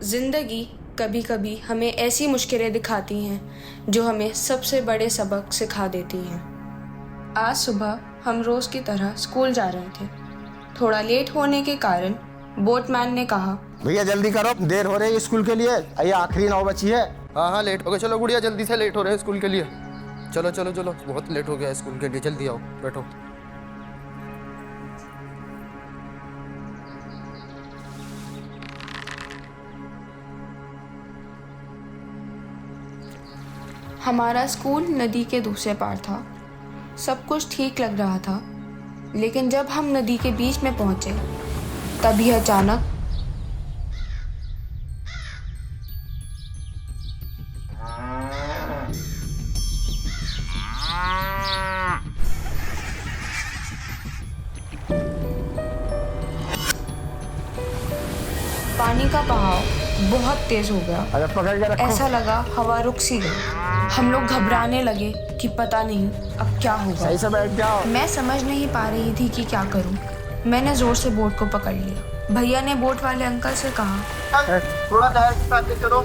ज़िंदगी कभी कभी हमें ऐसी मुश्किलें दिखाती हैं जो हमें सबसे बड़े सबक सिखा देती हैं। आज सुबह हम रोज़ की तरह स्कूल जा रहे थे। थोड़ा लेट होने के कारण बोटमैन ने कहा, भैया जल्दी करो, देर हो रही है स्कूल के लिए। ये आखिरी नाव बची है। हाँ हाँ लेट हो गए, चलो गुड़िया जल्दी से, लेट हो रहे हैं स्कूल के लिए। चलो चलो चलो, बहुत लेट हो गया है स्कूल के लिए, जल्दी आओ बैठो। हमारा स्कूल नदी के दूसरे पार था। सब कुछ ठीक लग रहा था, लेकिन जब हम नदी के बीच में पहुंचे तभी अचानक पानी का बहाव बहुत तेज हो गया। अरे पकड़ के रखो। ऐसा लगा हवा रुक सी गई। हम लोग घबराने लगे कि पता नहीं अब क्या होगा। सही से बैठ जाओ। मैं समझ नहीं पा रही थी कि क्या करूं। मैंने जोर से बोट को पकड़ लिया। भैया ने बोट वाले अंकल से कहा, थोड़ा धैर्य के साथ चलो।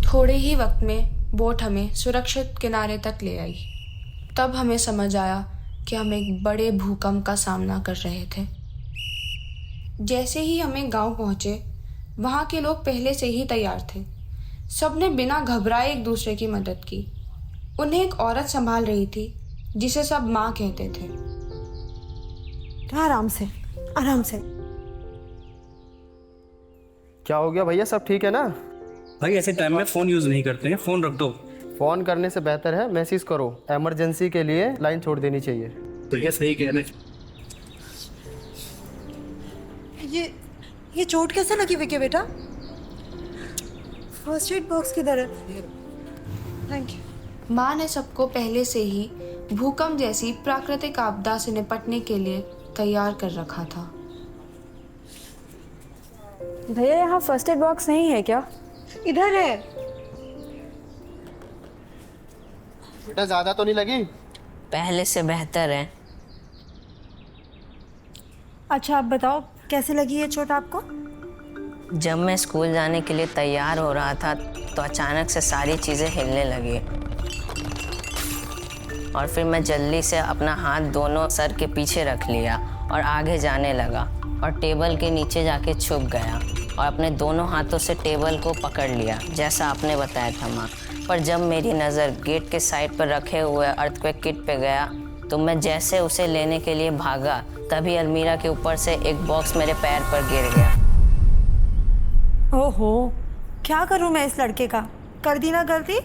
थोड़े ही वक्त में बोट हमें सुरक्षित किनारे तक ले आई। तब हमें समझ आया कि हम एक बड़े भूकंप का सामना कर रहे थे। जैसे ही हमें गांव पहुंचे, वहां के लोग पहले से ही तैयार थे। सबने बिना घबराए एक दूसरे की मदद की। उन्हें एक औरत संभाल रही थी जिसे सब माँ कहते थे। आराम से, आराम से। क्या हो गया भैया, सब ठीक है ना? भाई ऐसे टाइम में फ़ोन यूज़ नहीं करते हैं, फ़ोन रख दो। फ़ोन करने से बेहतर है मैसेज करो। इमरजेंसी के लिए लाइन छोड़ देनी चाहिए। भैया सही कह रहे। ये चोट कैसे लगी विकी बेटा? फर्स्ट एड बॉक्स किधर है? Thank you. माँ ने सबको पहले से ही भूकंप जैसी प्राकृतिक आपदा से निपटने के लिए तैयार कर रखा था। भैया यहाँ फर्स्ट एड बॉक्स नहीं है क्या? इधर है। बेटा ज़्यादा तो नहीं लगी? पहले से बेहतर है। अच्छा आप बताओ कैसे लगी ये चोट आपको? जब मैं स्कूल जाने के लिए तैयार हो रहा था तो अचानक से सारी चीज़ें हिलने लगी और फिर मैं जल्दी से अपना हाथ दोनों सर के पीछे रख लिया और आगे जाने लगा और टेबल के नीचे जाके छुप गया और अपने दोनों हाथों से टेबल को पकड़ लिया जैसा आपने बताया था माँ। पर जब मेरी नज़र गेट के साइड पर रखे हुए अर्थक्वेक किट पे गया तो मैं जैसे उसे लेने के लिए भागा तभी अलमीरा के ऊपर से एक बॉक्स मेरे पैर पर गिर गया। ओहो, क्या करूं मैं इस लड़के का? कर दी ना गलती?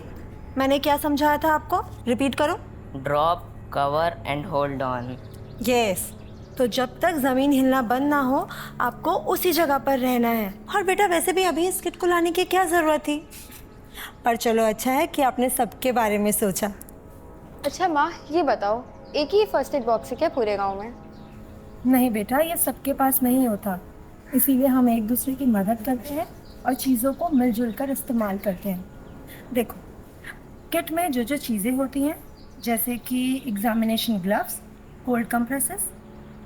मैंने क्या समझाया था आपको? रिपीट करो। Drop, cover and hold on. Yes. तो जब तक ज़मीन हिलना बंद ना हो आपको उसी जगह पर रहना है। और बेटा वैसे भी अभी इस किट को लाने की क्या ज़रूरत थी? पर चलो अच्छा है कि आपने सबके बारे में सोचा। अच्छा माँ ये बताओ, एक ही फर्स्ट एड बॉक्स है क्या पूरे गांव में? नहीं बेटा, ये सबके पास नहीं होता, इसीलिए हम एक दूसरे की मदद करते हैं और चीज़ों को मिलजुल कर इस्तेमाल करते हैं। देखो, किट में जो जो चीज़ें होती हैं जैसे कि examination gloves, cold compresses,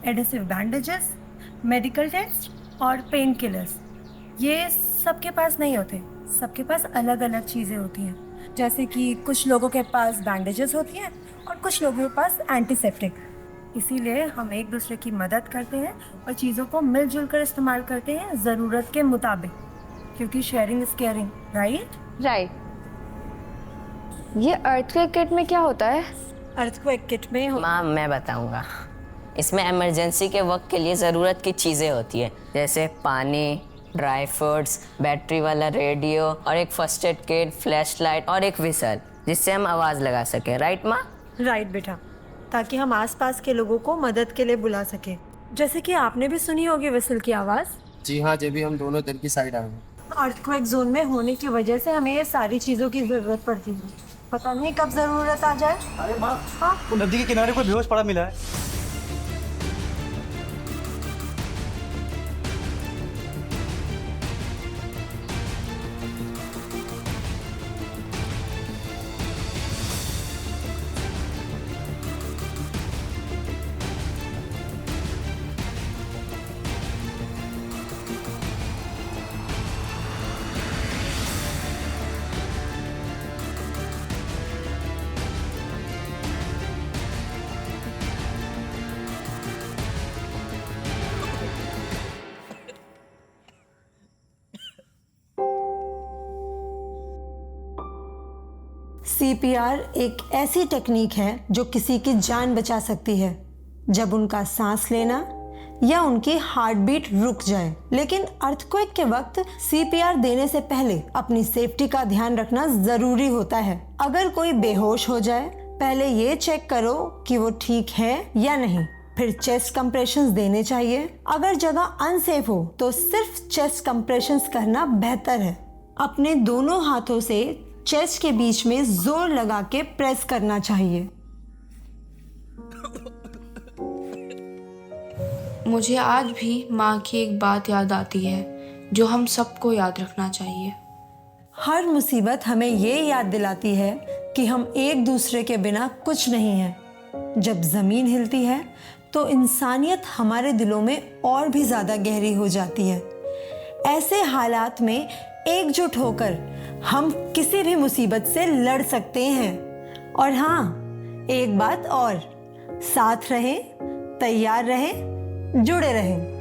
adhesive bandages, medical test और पेन किलर्स, ये सबके पास नहीं होते। सबके पास अलग अलग चीज़ें होती हैं। जैसे कि कुछ लोगों के पास बैंडेजेस होती हैं और कुछ लोगों के पास एंटीसेप्टिक। इसीलिए हम एक दूसरे की मदद करते हैं और चीज़ों को मिलजुल कर इस्तेमाल करते हैं ज़रूरत के मुताबिक, क्योंकि sharing is caring, right? Right. ये अर्थक्वेक किट में क्या होता है? अर्थक्वेक किट में माँ मैं बताऊँगा। इसमें इमरजेंसी के वक्त के लिए ज़रूरत की चीज़ें होती है जैसे पानी, ड्राई फ्रूट्स, बैटरी वाला रेडियो और एक first aid kit, flash light और एक विसल जिससे हम आवाज़ लगा सकें। राइट माँ? राइट बेटा, ताकि हम आसपास के लोगों को मदद के लिए बुला सकें। जैसे कि आपने भी सुनी होगी विसल की आवाज़। जी हाँ, जब भी हम दोनों इधर की साइड आए हैं। अर्थक्वेक जोन में होने की वजह से हमें ये सारी चीज़ों की ज़रूरत पड़ती है। पता नहीं कब ज़रूरत आ जाए। अरे माँ, वो नदी के किनारे कोई बेहोश पड़ा मिला है। सीपीआर एक ऐसी टेक्निक है जो किसी की जान बचा सकती है जब उनका सांस लेना या उनकी हार्ट बीट रुक जाए। लेकिन अर्थक्वेक के वक्त सीपीआर देने से पहले अपनी सेफ्टी का ध्यान रखना जरूरी होता है। अगर कोई बेहोश हो जाए, पहले ये चेक करो कि वो ठीक है या नहीं, फिर चेस्ट कंप्रेशंस देने चाहिए। अगर जगह अनसेफ हो तो सिर्फ चेस्ट कंप्रेशंस करना बेहतर है। अपने दोनों हाथों से चेस्ट के बीच में जोर लगा के प्रेस करना चाहिए। मुझे आज भी माँ की एक बात याद आती है जो हम सबको याद रखना चाहिए। हर मुसीबत हमें ये याद दिलाती है कि हम एक दूसरे के बिना कुछ नहीं हैं। जब ज़मीन हिलती है तो इंसानियत हमारे दिलों में और भी ज़्यादा गहरी हो जाती है। ऐसे हालात में एकजुट होकर हम किसी भी मुसीबत से लड़ सकते हैं। और हाँ, एक बात और, साथ रहें, तैयार रहें, जुड़े रहें।